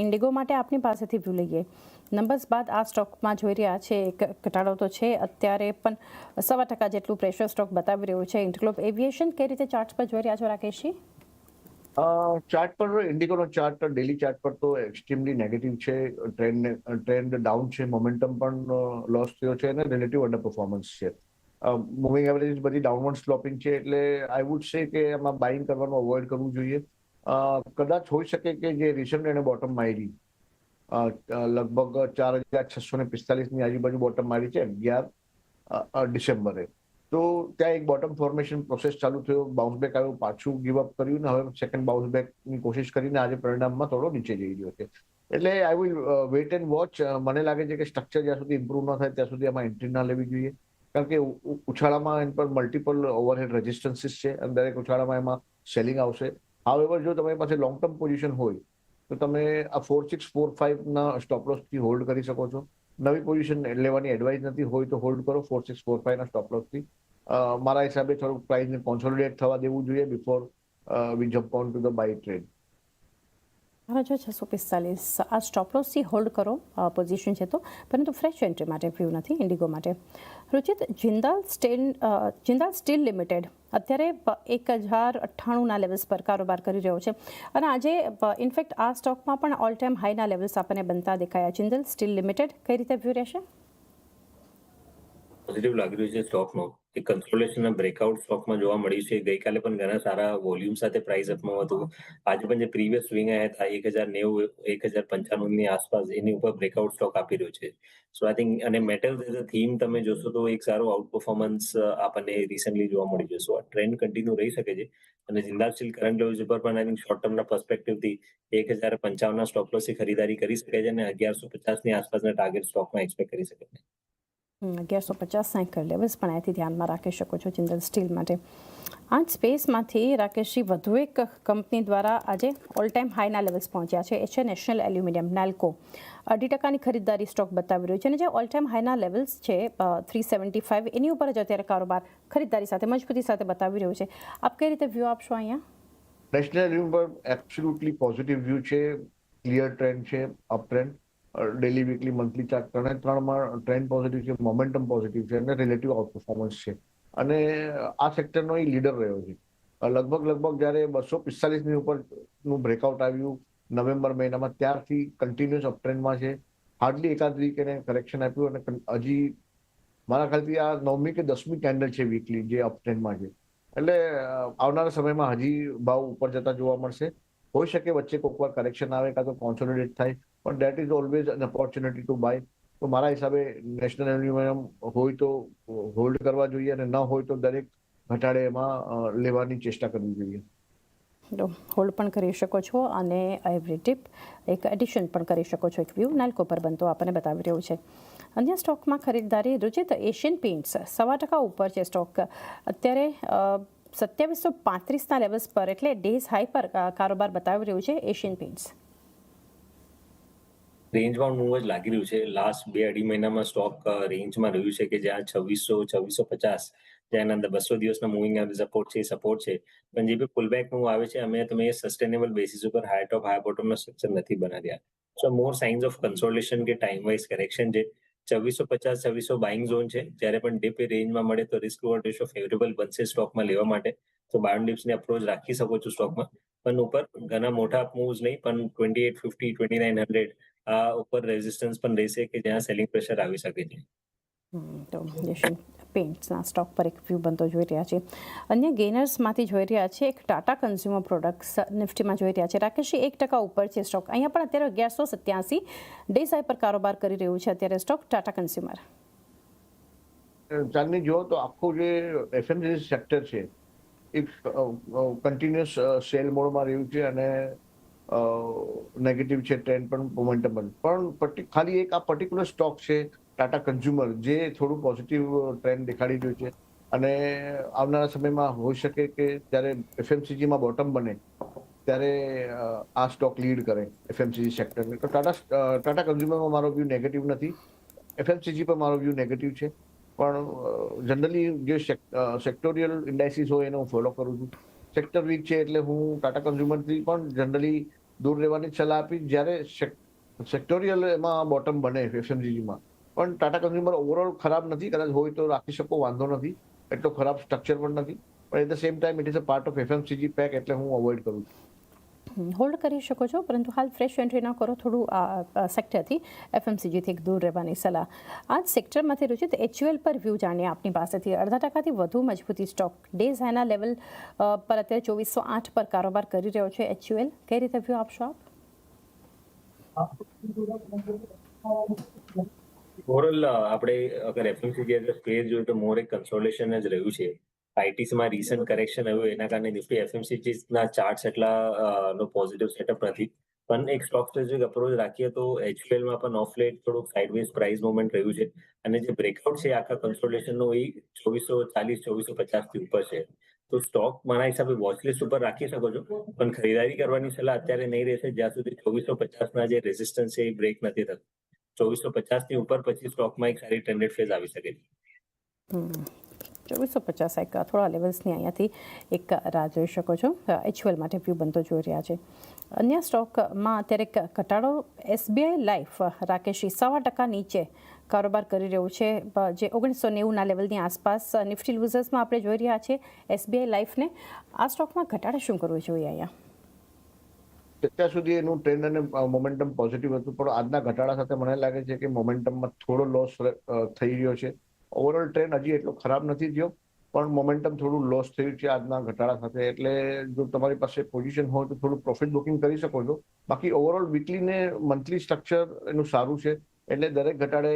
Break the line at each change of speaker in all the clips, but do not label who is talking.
Indigo માટે આપની પાસેથી વ્યૂ લઈએ. નંબર્સ બાદ આ સ્ટોકમાં જોઈ રહ્યા છે એક ઘટાડો તો છે, અત્યારે પણ 1.25% જેટલું પ્રેશર સ્ટોક બતાવી રહ્યું છે. ઇન્ટરગ્લોબ એવિએશન કઈ રીતે ચાર્ટ્સ પર જોઈ રહ્યા છો રાકેશજી?
ચાર્ટ પર ઇન્ડિગોનો ચાર્ટ ડેલી ચાર્ટ પર તો એક્સ્ટ્રીમલી નેગેટિવ છે. ટ્રેન્ડ ડાઉન છે, મોમેન્ટમ પણ લોસ થયો છે અને રિલેટિવ અંડર પરફોર્મન્સ છે. મૂવિંગ એવરેજ બધી ડાઉનવર્ડ સ્લોપિંગ છે, એટલે આઈ વુડ સે કે એમાં બાઇંગ કરવાનું અવોઇડ કરવું જોઈએ. કદાચ હોઈ શકે કે જે રિસન્ટ એને બોટમ મારી લગભગ 4,645 આજુબાજુ બોટમ મારી છે 11 ડિસેમ્બરે. તો ત્યાં એક બોટમ ફોર્મેશન પ્રોસેસ ચાલુ થયો, બાઉન્સ બેક આવ્યો, પાછું ગીવ અપ કર્યું ને હવે સેકન્ડ બાઉન્સ બેકની કોશિશ કરીને આજે પરિણામમાં થોડો નીચે જઈ રહ્યો છે. એટલે I will weight and watch. મને લાગે છે કે સ્ટ્રક્ચર જ્યાં સુધી ઇમ્પ્રુવ ન થાય ત્યાં સુધી આમાં એન્ટ્રી ના લેવી જોઈએ, કારણ કે ઉછાળામાં એના પર મલ્ટિપલ ઓવરહેડ રેઝિસ્ટન્સીસ છે અને દરેક ઉછાળામાં એમાં સેલિંગ આવશે. હાવેવર જો તમારી પાસે લોંગ ટર્મ પોઝિશન હોય તો તમે આ 4645 સ્ટોપ લોસ થી હોલ્ડ કરી શકો છો. નવી પોઝિશન લેવાની એડવાઇસ નથી, હોય તો હોલ્ડ કરો 4645 સ્ટોપ લોસ થી. મારા હિસાબે થોડુંક પ્રાઇસને કોન્સોલિડેટ થવા દેવું જોઈએ before we jump on to the buy trade.
જો 645 આ સ્ટોપ લોસથી હોલ્ડ કરો પોઝિશન છે તો, પરંતુ ફ્રેશ એન્ટ્રી માટે વ્યૂ નથી ઇન્ડિગો માટે. રુચિત, જિંદાલ સ્ટીલ લિમિટેડ અત્યારે 1,098ના લેવલ્સ પર કારોબાર કરી રહ્યો છે અને આજે ઇનફેક્ટ આ સ્ટોકમાં પણ ઓલ ટાઈમ હાઈના લેવલ્સ આપણને બનતા દેખાયા. જિંદાલ સ્ટીલ લિમિટેડ કઈ રીતે વ્યૂ રહેશે?
પોઝિટિવ લાગી રહ્યું છે સ્ટોકનો. એક કન્સોલિડેશનના બ્રેકઆઉટ સ્ટોકમાં જોવા મળ્યું છે. ગઈકાલે પણ ઘણા સારા વોલ્યુમ સાથે પ્રાઇસ અપમાં હતું. આજે પણ જે પ્રીવિયસ સ્વિંગ આવ્યા હતા 1,090 1,095 આસપાસ, એની ઉપર બ્રેકઆઉટ સ્ટોક આપી રહ્યો છે. સો આઈ થિંક, અને મેટલ્સ એઝ અ થીમ તમે જોશો તો એક સારો આઉટ પરફોર્મન્સ આપણને રિસન્ટલી જોવા મળી જશે. સો આ ટ્રેન્ડ કન્ટિન્યુ રહી શકે છે અને જિંદાલ સ્ટીલ કરંટ લેવલ્સ ઉપર પણ આઈ થિંક શોર્ટ ટર્મના પર્સપેક્ટિવથી 1,055ના સ્ટોપ લોસથી ખરીદારી કરી શકે છે અને 1,150ની આસપાસના ટાર્ગેટ સ્ટોકમાં એક્સપેક્ટ કરી શકે છે.
1,150 લેવલ્સ પણ અહીંથી ધ્યાનમાં રાખી શકો છો જિંદલ સ્ટીલ માટે. આ જ સ્પેસમાંથી રાકેશજી વધુ એક કંપની દ્વારા આજે ઓલ ટાઈમ હાઈના લેવલ્સ પહોંચ્યા છે. એ છે નેશનલ એલ્યુમિનિયમ, નાલ્કો. 2% ખરીદદારી સ્ટોક બતાવી રહ્યું છે અને જે ઓલ ટાઈમ હાઈના લેવલ્સ છે 375, એની ઉપર જ અત્યારે કારોબાર ખરીદદારી સાથે મજબૂતી સાથે બતાવી રહ્યું છે. આપ કઈ રીતે વ્યૂ આપશો અહીંયા?
નેશનલ એલ્યુમિનિયમ પર એબ્સોલ્યુટલી પોઝિટિવ વ્યૂ છે. ક્લિયર ટ્રેન્ડ છે, up trend. Daily, weekly, monthly chart ત્રણમાં ટ્રેન્ડ પોઝિટિવ છે, મોમેન્ટમ પોઝિટિવ છે અને રિલેટિવ આઉટ પરફોર્મન્સ છે. અને આ સેક્ટરનો એ લીડર રહ્યો છે. લગભગ જ્યારે 245ની ઉપરનું બ્રેકઆઉટ આવ્યું નવેમ્બર મહિનામાં, ત્યારથી કન્ટિન્યુઅસ અપટ્રેન્ડમાં છે. હાર્ડલી એકાદ વીક એને કરેક્શન આપ્યું અને હજી મારા ખ્યાલથી આ 9મી કે 10મી કેન્ડલ છે વીકલી જે અપટ્રેન્ડમાં છે. એટલે આવનારા સમયમાં હજી ભાવ ઉપર જતા જોવા મળશે. હોઈ શકે વચ્ચે કોઈક વાર કરેક્શન આવે કાં તો કોન્સોલિડેટ થાય, પણ that is always an opportunity to buy. તો મારા હિસાબે નેશનલ એલ્યુમિનિયમ હોય તો હોલ્ડ કરવા જોઈએ અને ન હોય તો દરેક ઘટાડે એમાં લેવાની ચેષ્ટા કરવી જોઈએ.
હોલ્ડ પણ કરી શકો છો અને એવરી ટીપ એક એડિશન પણ કરી શકો છો. એક વ્યૂ નાલ્કો પર બનતો આપણને બતાવી રહ્યું છે. અન્ય સ્ટોકમાં ખરીદદારી રુચિત, એશિયન પેઇન્ટ્સ 1.25% ઉપર છે સ્ટોક. અત્યારે 2735ના લેવલ્સ પર, એટલે ડેઝ હાઈ પર કારોબાર બતાવી રહ્યું છે એશિયન પેઇન્ટ્સ.
રેન્જમાં મૂવ જ લાગી રહ્યું છે. લાસ્ટ 2-2.5 મહિનામાં સ્ટોક રેન્જમાં રહ્યું છે કે જ્યાં 2600-2650, જ્યાં અંદર 200 દિવસના મૂવિંગ એવરેજ સપોર્ટ છે. પણ જે બી પુલબેક મૂવ આવે છે, તમે સસ્ટેનેબલ બેસિસ ઉપર હાઈ ટોપ હાઈ બોટમનો સ્ટ્રક્ચર નથી બનાવ્યા. સો મોર સાઇન્સ ઓફ કન્સોલિડેશન કે ટાઈમ વાઇઝ કરેક્શન છે. 2650-2600 બાઇંગ ઝોન છે. જ્યારે પણ ડીપ રેન્જમાં મળે તો રિસ્ક રિવોર્ડ રેશિયો ફેવરેબલ બનશે સ્ટોકમાં લેવા માટે. તો બાયોન ડિપ્સની અપ્રોચ રાખી શકો છો સ્ટોકમાં. પણ ઉપર ઘણા મોટા મૂવ્સ નહીં, પણ 2850, 2900 આ ઉપર રેઝિસ્ટન્સ પણ રહેશે કે જ્યાં સેલિંગ પ્રેશર આવી શકે છે.
તો એશિયન પેઇન્ટ્સના સ્ટોક પર એક વ્યૂ બનતો જોઈ રહ્યા છે. અન્ય ગેનર્સમાંથી જોઈ રહ્યા છે એક ટાટા કન્ઝ્યુમર પ્રોડક્ટ્સ નિફ્ટીમાં જોઈ રહ્યા છે. રાકેશજી, 1% ઉપર છે સ્ટોક. અહીંયા પણ અત્યારે 1187 ડેઝ હાઈ પર કારોબાર કરી રહ્યું છે અત્યારે સ્ટોક ટાટા કન્ઝ્યુમર.
ચાલની જો તો આખું જે એફએમસીજી સેક્ટર છે એ કન્ટિન્યુઅસ સેલ મોડમાં રહ્યું છે અને નેગેટિવ છે ટ્રેન્ડ પણ, મોમેન્ટમ પણ ખાલી એક આ પર્ટિક્યુલર સ્ટોક છે ટાટા કન્ઝ્યુમર જે થોડું પોઝિટિવ ટ્રેન્ડ દેખાડી રહ્યું છે. અને આવનારા સમયમાં હોઈ શકે કે જ્યારે એફએમસીજીમાં બોટમ બને ત્યારે આ સ્ટોક લીડ કરે એફએમસીજી સેક્ટરને. તો ટાટા કન્ઝ્યુમરમાં મારો વ્યૂ નેગેટિવ નથી, એફએમસીજી પર મારો વ્યૂ નેગેટિવ છે. પણ જનરલી જે સેક્ટોરિયલ ઇન્ડાઇસીસ હોય એને હું ફોલો કરું છું. સેક્ટર વીક છે એટલે હું ટાટા કન્ઝ્યુમરથી પણ જનરલી દૂર રહેવાની સલાહ આપી. જ્યારે સેક્ટોરિયલ એમાં બોટમ બને એફએમસીજીમાં, પણ ટાટા કન્ઝ્યુમર ઓવરઓલ ખરાબ નથી. કદાચ હોય તો રાખી શકો, વાંધો નથી. એટલો ખરાબ સ્ટ્રક્ચર પણ નથી, પણ at the same time it is a part of FMCG pack, એટલે હું અવોઇડ કરું છું.
હોલ્ડ કરી શકો છો, પરંતુ હાલ ફ્રેશ એન્ટ્રી ન કરો. થોડું આ સેક્ટરથી એફએમસીજીથી દૂર રહેવાની સલાહ. આ જ સેક્ટરમાંથી રુચિત HUL પર વ્યૂ જાણીએ આપની પાસેથી. 0.5% વધુ મજબૂતી સ્ટોક ડેઝ હાઈના લેવલ પર અત્યારે 2408 પર કારોબાર કરી રહ્યો છે HUL. કઈ રીતે વ્યૂ આપશો આપ?
ઓવરઓલ આપણે અગર એફએમસીજી એઝ અ સ્પેસ જોઈએ તો મોર એક કન્સોલિડેશન જ રહ્યું છે. આઈટીસીમાં રિસન્ટ કરેક્શન આવ્યું, એના કારણે નિફ્ટી એફએમસીજીના ચાર્ટ્સ એટલા નો પોઝિટિવ સેટઅપ નથી. પણ એક સ્ટોક સ્પેસિફિક અપ્રોચ રાખીએ તો HULમાં પણ ઓફ લેટ થોડુંક સાઇડવેઝ પ્રાઇસ મુવમેન્ટ રહ્યું છે. અને જે બ્રેકઆઉટ છે આખા કન્સોલિડેશનનો એ 2440-2450 થી ઉપર છે. તો સ્ટોક મારા હિસાબે વોચલિસ્ટ ઉપર રાખી શકો છો, પણ ખરીદારી કરવાની સલાહ અત્યારે નહીં રહેશે જ્યાં સુધી 2450ના જે રેઝિસ્ટન્સ છે એ બ્રેક નથી થતું. 2450 થી ઉપર પછી સ્ટોકમાં એક સારી ટ્રેન્ડેડ ફેઝ આવી શકે છે.
2450 એક થોડા લેવલ્સની અહીંયાથી એક રાહ જોઈ શકો છો. HUL માટે વ્યૂ બનતો જોઈ રહ્યા છે. અન્ય સ્ટોકમાં અત્યારે ઘટાડો SBI લાઈફ રાકેશી 1.25% નીચે કારોબાર કરી રહ્યું છે, જે 1990ના લેવલની આસપાસ. નિફ્ટી લૂઝર્સમાં આપણે જોઈ રહ્યા છીએ SBI લાઈફને. આ સ્ટોકમાં ઘટાડો શું કરવું જોઈએ અહીંયા?
અત્યાર સુધી એનું ટ્રેન્ડ અને મોમેન્ટમ પોઝિટિવ હતું, પણ આજના ઘટાડા સાથે મને લાગે છે કે મોમેન્ટમમાં થોડો લોસ થઈ રહ્યો છે. ઓવરઓલ ટ્રેન્ડ હજી એટલો ખરાબ નથી થયો, પણ મોમેન્ટમ થોડું લોસ થયું છે આજના ઘટાડા સાથે. એટલે જો તમારી પાસે પોઝિશન હોય તો થોડું પ્રોફિટ બુકિંગ કરી શકો છો. બાકી ઓવરઓલ વીકલી ને મંથલી સ્ટ્રક્ચર એનું સારું છે, એટલે દરેક ઘટાડે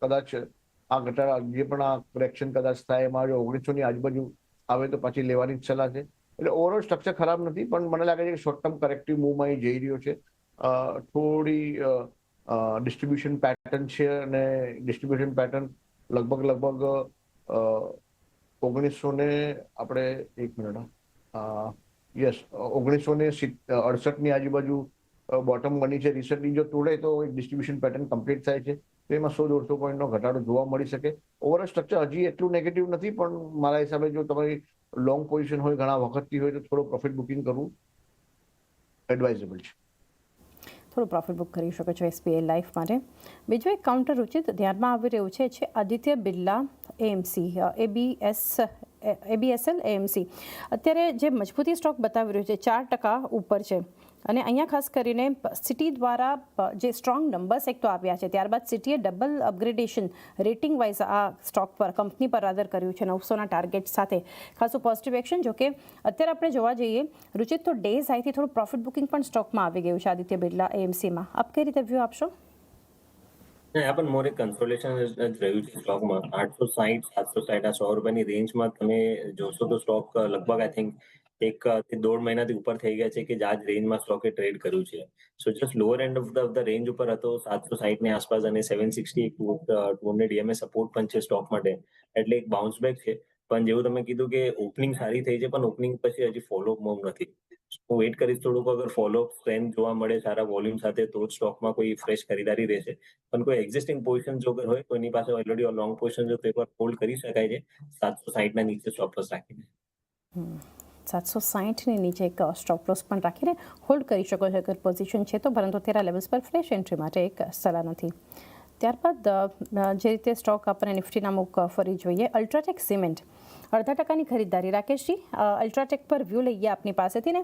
કદાચ આ ઘટાડા જે પણ આ કરેક્શન કદાચ થાય એમાં જો 1900ની આજુબાજુ આવે તો પછી લેવાની જ સલાહ છે. એટલે ઓવરઓલ સ્ટ્રક્ચર ખરાબ નથી, પણ મને લાગે છે કે શોર્ટ ટર્મ કરેક્ટિવ મૂવમાં એ જઈ રહ્યો છે. થોડી ડિસ્ટ્રીબ્યુશન પેટર્ન છે, અને ડિસ્ટ્રીબ્યુશન પેટર્ન લગભગ 1968ની આજુબાજુ બોટમ બની છે રિસન્ટલી. જો તોડે તો એક ડિસ્ટ્રીબ્યુશન પેટર્ન કમ્પ્લીટ થાય છે, તો એમાં 100-150 પોઈન્ટનો ઘટાડો જોવા મળી શકે. ઓવરઓલ સ્ટ્રક્ચર હજી એટલું નેગેટિવ નથી, પણ મારા હિસાબે જો તમારી લોંગ પોઝિશન હોય, ઘણા વખતથી હોય, તો થોડું પ્રોફિટ બુકિંગ કરવું એડવાઇઝેબલ છે.
થોડું પ્રોફિટ બુક કરી શકો છો SBI લાઈફ માટે. બીજું એક કાઉન્ટર ઉચિત ધ્યાનમાં આવી રહ્યું છે Aditya Birla AMC ABSL AMC. અત્યારે જે મજબૂતી સ્ટોક બતાવી રહ્યું છે 4% ઉપર છે, અને અહીંયા ખાસ કરીને સિટી દ્વારા જે સ્ટ્રોંગ નંબર્સ એક તો આવ્યા છે, ત્યારબાદ સિટીએ ડબલ અપગ્રેડેશન રેટિંગ વાઇઝ આ સ્ટોક પર કંપની પર આદર કર્યું છે 900ના ટાર્ગેટ સાથે. ખાસું પોઝિટિવ એક્શન. જો કે અત્યારે આપણે જોવા જઈએ રુચિત તો ડેઝ હાઈથી થોડું પ્રોફિટ બુકિંગ પણ સ્ટોકમાં આવી ગયું છે આદિત્ય બિરલા AMCમાં. આપ કઈ રીતે વ્યૂ આપશો?
આ પણ મોર એક કન્સોલિડેશન જ રહ્યું છે સ્ટોકમાં. 860-760 આ 100 રૂપિયાની રેન્જમાં તમે જોશો તો સ્ટોક લગભગ આઈ થિંક 1 થી 1.5 મહિનાથી ઉપર થઈ ગયા છે કે આ જ રેન્જમાં સ્ટોકે ટ્રેડ કર્યું છે. સો just lower end of the range ઉપર હતો 760ની આસપાસ, અને 760 200 EMA સપોર્ટ પણ છે સ્ટોક માટે. એટલે એક બાઉન્સ બેક છે. પણ જેવું તમે કીધું કે ઓપનિંગ સારી થઈ છે, પણ ઓપનિંગ પછી હજી ફોલોઅપ મૂવ નથી. હું વેઇટ કરીશ થોડુંક. અગર ફોલોઅપ સ્ટ્રેન્થ જોવા મળે સારા વોલ્યુમ સાથે તો જ સ્ટોકમાં કોઈ ફ્રેશ ખરીદારી રહેશે. પણ કોઈ એક્ઝિસ્ટિંગ પોઝિશન જો હોય, કોઈની પાસે ઓલરેડી લોંગ પોઝિશન જો પેપર હોલ્ડ કરી શકાય છે 760ના નીચે સ્ટોપ લોસ રાખીને.
760ની નીચે એક સ્ટોપ લોસ પણ રાખીને હોલ્ડ કરી શકો છો અગર પોઝિશન છે તો, પરંતુ તેરા લેવલ્સ પર ફ્રેશ એન્ટ્રી માટે એક સલાહ નથી. ત્યારબાદ જે રીતે સ્ટોક આપણે નિફ્ટીના મુક ફરી જોઈએ, અલ્ટ્રાટેક સિમેન્ટ 0.5%ની ખરીદારી. રાકેશજી, અલ્ટ્રાટેક પર વ્યૂ લઈએ આપની પાસેથી ને.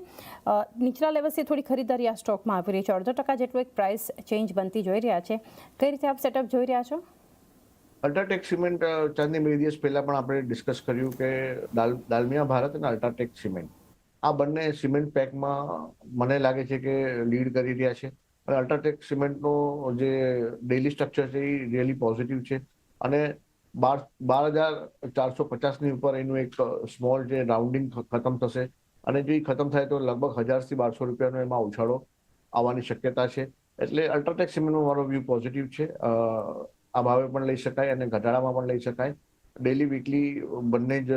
નીચલા લેવલ્સથી થોડી ખરીદારી આ સ્ટોકમાં આવી રહી છે, 0.5% જેટલું એક પ્રાઇસ ચેન્જ બનતી જોઈ રહ્યા છે. કઈ રીતે આપ સેટઅપ જોઈ રહ્યા છો?
અલ્ટ્રાટેક સિમેન્ટ ચાંદની 2 દિવસ પહેલા પણ આપણે ડિસ્કસ કર્યું કે દાલમિયા ભારત અને અલ્ટ્રાટેક સિમેન્ટ આ બંને સિમેન્ટ પેકમાં મને લાગે છે કે લીડ કરી રહ્યા છે. અને અલ્ટ્રાટેક સિમેન્ટનો જે ડેઇલી સ્ટ્રક્ચર છે એ રિયલી પોઝિટિવ છે, અને 12,450ની ઉપર એનું એક સ્મોલ જે રાઉન્ડિંગ ખતમ થશે, અને જો એ ખતમ થાય તો લગભગ 1000 થી 1200 રૂપિયાનો એમાં ઉછાળો આવવાની શક્યતા છે. એટલે અલ્ટ્રાટેક સિમેન્ટનો મારો વ્યૂ પોઝિટિવ છે. આ ભાવે પણ લઈ શકાય અને ઘટાડામાં પણ લઈ શકાય. ડેલી વીકલી બંને જ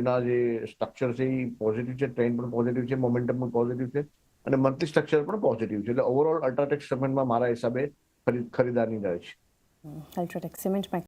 એના જે સ્ટ્રક્ચર છે એ પોઝિટિવ છે, ટ્રેન્ડ પણ પોઝિટિવ છે, મોમેન્ટમ પણ પોઝિટિવ છે, અને મંથલી સ્ટ્રક્ચર પણ પોઝિટિવ છે. એટલે ઓવરઓલ અલ્ટ્રાટેક સિમેન્ટમાં મારા હિસાબે ખરીદારની રહે છે.
અલ્ટ્રાટેક સિમેન્ટમાં